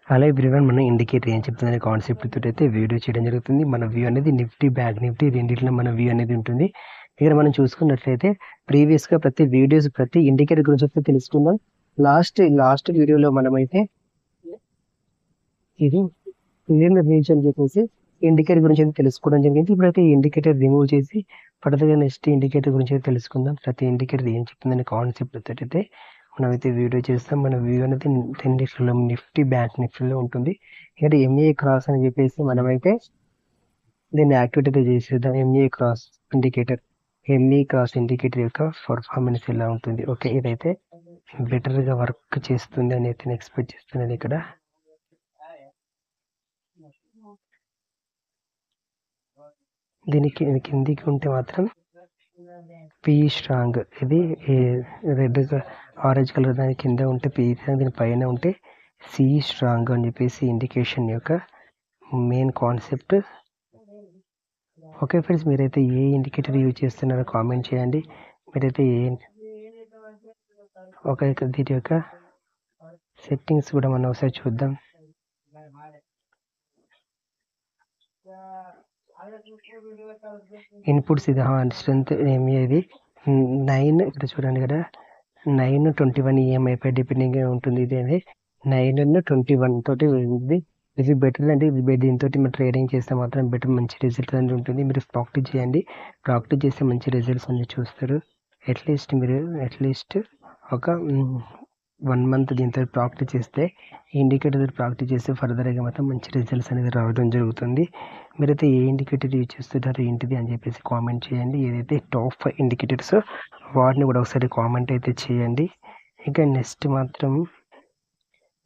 Hello everyone, మనం indicator ఏం చెప్తుందనే concept తోటి అయితే వీడియో చేయడం జరుగుతుంది. మన వ్యూ అనేది నిఫ్టీ బ్యాంక్ నిఫ్టీ రెండిట్లో మన వ్యూ అనేది ఉంటుంది. ఇక్కడ మనం చూసుకున్నట్లయితే ప్రీవియస్గా ప్రతి ఇండికేటర్ గురించి అయితే తెలుసుకుందాం. లాస్ట్ వీడియోలో మనమైతే ఇది రీచ్ అని చెప్పేసి ఇండికేటర్ గురించి అయితే తెలుసుకోవడం జరిగింది. ఇప్పుడైతే ఇండికేటర్ రిమూవ్ చేసి ఫర్దర్గా నెక్స్ట్ ఇండికేటర్ గురించి అయితే తెలుసుకుందాం. ప్రతి ఇండికేటర్ ఏం చెప్తుందనే కాన్సెప్ట్ తోటి అయితే మనమైతే వీడియో చేస్తాం. మన వ్యూ అనేది రెండిట్లో నిఫ్టీ బ్యాంక్ నిఫ్టీలో ఉంటుంది. ఇక్కడ ఎంఏ క్రాస్ అని చెప్పేసి మనమైతే దీన్ని యాక్టివేట్ అయితే చేసేద్దాం. ఎంఏ క్రాస్ ఇండికేటర్ యొక్క పర్ఫార్మెన్స్ ఎలా ఉంటుంది. ఓకే, ఇదైతే బెటర్గా వర్క్ చేస్తుంది అని అయితే ఎక్స్పెక్ట్ చేస్తున్నాను. ఇక్కడ దీనికి కిందికి ఉంటే మాత్రం పీ స్ట్రాంగ్, ఇది రెడ్ ఆరెంజ్ కలర్ దాని కింద ఉంటే పీ స్ట్రాంగ్, దీని పైన ఉంటే సి స్ట్రాంగ్ అని చెప్పేసి ఇండికేషన్ యొక్క మెయిన్ కాన్సెప్ట్. ఓకే ఫ్రెండ్స్, మీరైతే ఏ ఇండికేటర్ యూజ్ చేస్తున్నారో కామెంట్ చేయండి. మీరైతే దీని యొక్క సెట్టింగ్స్ కూడా మనం ఒకసారి చూద్దాం. ఇన్పుట్స్ ఇది స్ట్రెంత్ ఏమి, ఇది 9 ఇక్కడ చూడండి కదా, 921 EMI డిపెండింగ్ ఉంటుంది. ఇది అనేది 921 తోటి ఇది బెటర్ అంటే దీంతో మనం ట్రేడింగ్ చేస్తే మాత్రం బెటర్, మంచి రిజల్ట్ అనేది ఉంటుంది. మీరు ప్రాక్టీస్ చేయండి, ప్రాక్టీస్ చేస్తే మంచి రిజల్ట్స్ అనేది చూస్తారు. అట్లీస్ట్ ఒక 1 month దీంతో ప్రాక్టీస్ చేస్తే, ఇండికేటర్ ప్రాక్టీస్ చేస్తే ఫర్దర్గా మాత్రం మంచి రిజల్ట్స్ అనేది రావడం జరుగుతుంది. మీరైతే ఏ ఇండికేటర్ యూజ్ చేస్తుంటారో ఏంటిది అని చెప్పేసి కామెంట్ చేయండి. ఏదైతే టాప్ 5 ఇండికేటర్స్ వాటిని కూడా ఒకసారి కామెంట్ అయితే చేయండి. ఇంకా నెక్స్ట్ మాత్రం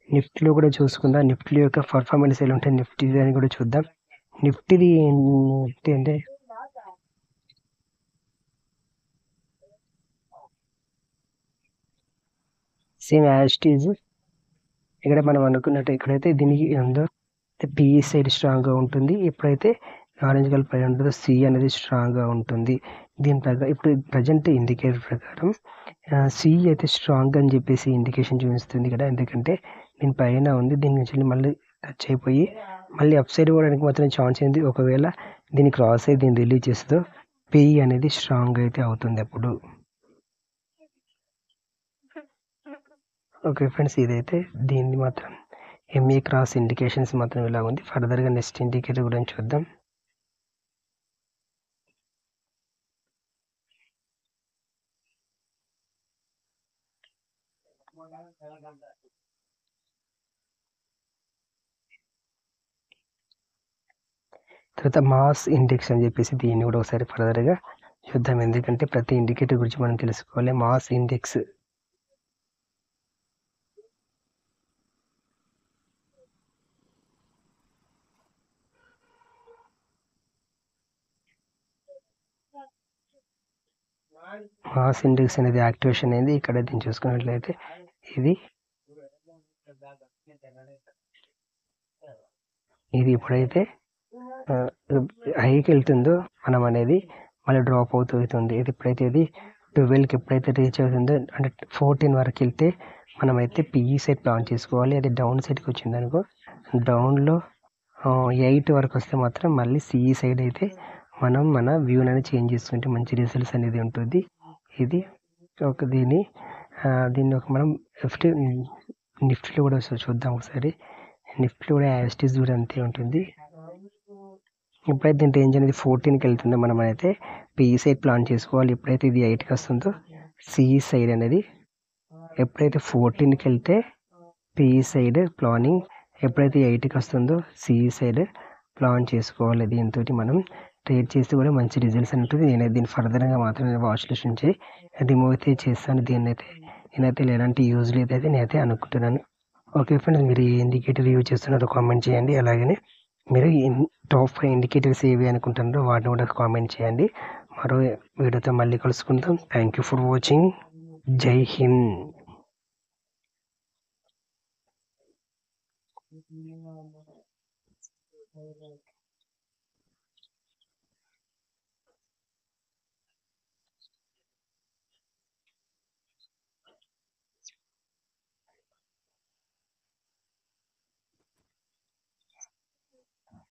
నిఫ్టీలో కూడా చూసుకుందాం. నిఫ్టీ యొక్క పర్ఫార్మెన్స్ ఎలా ఉంటుంది నిఫ్టీ అని కూడా చూద్దాం. నిఫ్టీది అంటే సేమ్ యాజ్ ఇట్ ఈజ్. ఇక్కడ మనం అనుకున్నట్టు ఇక్కడైతే దీనికి ఉందో పిఈ సైడ్ స్ట్రాంగ్గా ఉంటుంది. ఎప్పుడైతే ఆరెంజ్ కలర్ పై ఉంటుందో సి అనేది స్ట్రాంగ్గా ఉంటుంది. దీని ప్రకారం ఇప్పుడు ప్రజెంట్ ఇండికేటర్ ప్రకారం సి అయితే స్ట్రాంగ్ అని చెప్పేసి ఇండికేషన్ చూపిస్తుంది కదా, ఎందుకంటే దీని పైన ఉంది. దీని నుంచి మళ్ళీ టచ్ అయిపోయి మళ్ళీ అప్ సైడ్ పోవడానికి మాత్రం ఛాన్స్ ఉంది. ఒకవేళ దీన్ని క్రాస్ అయ్యి దీన్ని రిలీజ్ చేస్తుందో పిఈ అనేది స్ట్రాంగ్ అయితే అవుతుంది అప్పుడు. ఓకే ఫ్రెండ్స్, ఇదైతే దీన్ని మాత్రం ఎంఏ క్రాస్ ఇండికేషన్స్ మాత్రం ఇలా ఉంది. ఫర్దర్గా నెక్స్ట్ ఇండికేటర్ గురించి చూద్దాం. తర్వాత మాస్ ఇండెక్స్ అని చెప్పేసి దీన్ని కూడా ఒకసారి ఫర్దర్గా చూద్దాం, ఎందుకంటే ప్రతి ఇండికేటర్ గురించి మనం తెలుసుకోవాలి. మాస్ ఇండెక్స్ అనేది యాక్టివేషన్ అయింది. ఇక్కడ దీన్ని చూసుకున్నట్లయితే ఇది ఇప్పుడైతే హైకి వెళ్తుందో మనం అనేది మళ్ళీ డ్రాప్ అవుతుంది. ఇది ఎప్పుడైతే ఇది 12కి ఎప్పుడైతే రీచ్ అవుతుందో, అంటే 14 వరకు వెళ్తే మనమైతే పిఈ సైడ్ ప్లాన్ చేసుకోవాలి. అది డౌన్ సైడ్కి వచ్చింది అనుకో, డౌన్లో 8 వరకు వస్తే మాత్రం మళ్ళీ సిఈ సైడ్ అయితే మనం మన వ్యూ అనేది చేంజ్ చేసుకుంటే మంచి రిజల్ట్స్ అనేది ఉంటుంది. ఇది ఒక దీన్ని ఒక మనం నిఫ్టీలో కూడా చూద్దాం ఒకసారి. నిఫ్టీలో కూడా యాస్టీస్ కూడా అంతే ఉంటుంది. ఎప్పుడైతే దీని రేంజ్ అనేది 14కి వెళ్తుందో మనం అయితే పిఈ సైడ్ ప్లాన్ చేసుకోవాలి. ఎప్పుడైతే ఇది 8కి వస్తుందో సిఈ సైడ్ అనేది, ఎప్పుడైతే 14కి వెళ్తే పిఈ సైడ్ ప్లానింగ్, ఎప్పుడైతే 8కి వస్తుందో సిఈ సైడ్ ప్లాన్ చేసుకోవాలి. దీంతో మనం ట్రేడ్ చేస్తే కూడా మంచి రిజల్ట్స్ ఉంటుంది. నేనైతే దీన్ని ఫర్దర్గా మాత్రమే వాచ్ లిస్ట్ నుంచి రిమూవ్ అయితే చేస్తాను. నేనైతే ఎలాంటి యూజ్ లేదైతే నేనైతే అనుకుంటున్నాను. ఓకే ఫ్రెండ్స్, మీరు ఏ ఇండికేటర్ యూజ్ చేస్తున్నారో కామెంట్ చేయండి. అలాగనే మీరు టాప్ 5 ఇండికేటర్స్ ఏవి అనుకుంటున్నారో వాటిని కూడా కామెంట్ చేయండి. మరో వీడియోతో మళ్ళీ కలుసుకుందాం. Thank you for watching. జై హింద్.